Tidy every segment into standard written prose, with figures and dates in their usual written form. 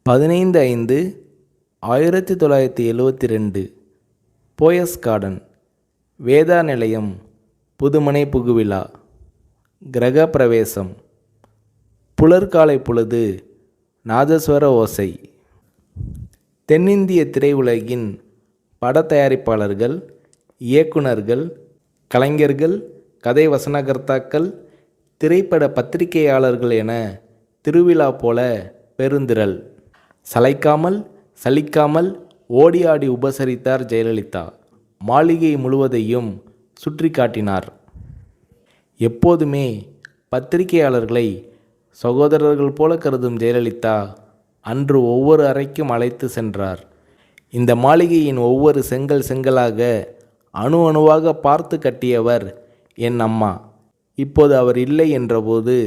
15/5/1972 Poes garden, Veda நிலையம், புதுமனை புகுவிழா, கிரக பிரவேசம், புலர்காலை பொழுது, நாதஸ்வர ஓசை. தென்னிந்திய திரையுலகின் பட தயாரிப்பாளர்கள், இயக்குனர்கள், கலைஞர்கள், கதை வசனகர்த்தாக்கள், திரைப்பட பத்திரிகையாளர்கள் என திருவிழா போல பெருந்திரள். சளைக்காமல் சலிக்காமல் ஓடி ஆடி உபசரித்தார் ஜெயலலிதா. மாளிகை முழுவதையும் சுற்றி காட்டினார். எப்போதுமே பத்திரிகையாளர்களை சகோதரர்கள் போல கருதும் ஜெயலலிதா அன்று ஒவ்வொரு அறைக்கும் அழைத்து சென்றார். இந்த மாளிகையின் ஒவ்வொரு செங்கல் செங்கலாக அணு அணுவாக பார்த்து கட்டியவர் என் அம்மா. இப்போது அவர் இல்லை என்றபோது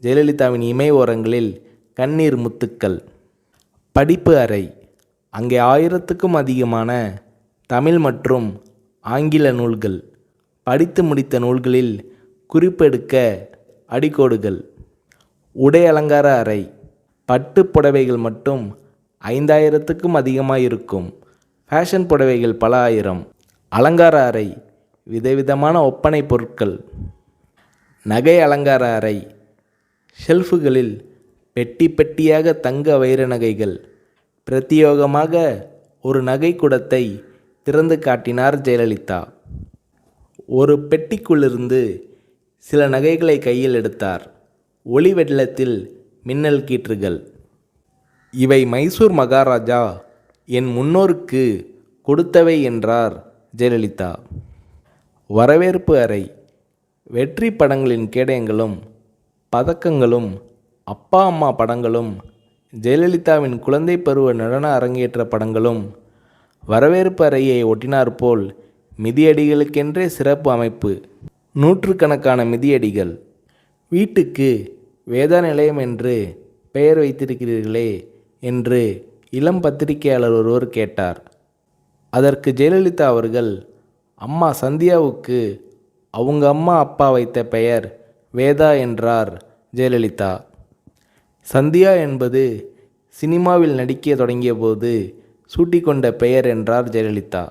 ஜெயலலிதாவின் இமை ஓரங்களில் கண்ணீர் முத்துக்கள். படிப்பு அறை. அங்கே 1000க்கும் அதிகமான தமிழ் மற்றும் ஆங்கில நூல்கள், படித்து முடித்த நூல்களில் குறிப்பெடுக்க அடிக்கோடுகள். உடை அலங்கார அறை. பட்டு புடவைகள் மட்டும் 5000க்கும் அதிகமாக இருக்கும். ஃபேஷன் புடவைகள் பல ஆயிரம். அலங்கார அறை. விதவிதமான ஒப்பனை பொருட்கள். நகை அலங்கார அறை. ஷெல்ஃபுகளில் பெட்டி பெட்டியாக தங்க வைர நகைகள். பிரத்தியோகமாக ஒரு நகை குடத்தை திறந்து காட்டினார் ஜெயலலிதா. ஒரு பெட்டிக்குள்ளிருந்து சில நகைகளை கையில் எடுத்தார். ஒளி வெள்ளத்தில் மின்னல் கீற்றுகள். இவை மைசூர் மகாராஜா என் முன்னோருக்கு கொடுத்தவை என்றார் ஜெயலலிதா. வரவேற்பு அறை. வெற்றி படங்களின் கேடயங்களும் பதக்கங்களும், அப்பா அம்மா படங்களும், ஜெயலலிதாவின் குழந்தை பருவ நடன அரங்கேற்ற படங்களும் வரவேற்பு அறையை ஒட்டினாற்போல் மிதியடிகளுக்கென்றே சிறப்பு அமைப்பு. நூற்றுக்கணக்கான மிதியடிகள். வீட்டுக்கு வேதா நிலையம் என்று பெயர் வைத்திருக்கிறீர்களே என்று இளம் பத்திரிகையாளர் ஒருவர் கேட்டார். அதற்கு ஜெயலலிதா அவர்கள், அம்மா சந்தியாவுக்கு அவங்க அம்மா அப்பா வைத்த பெயர் வேதா என்றார் ஜெயலலிதா. சந்தியா என்பது சினிமாவில் நடிக்க தொடங்கிய போது சூட்டிக்கொண்ட பெயர் என்றார் ஜெயலலிதா.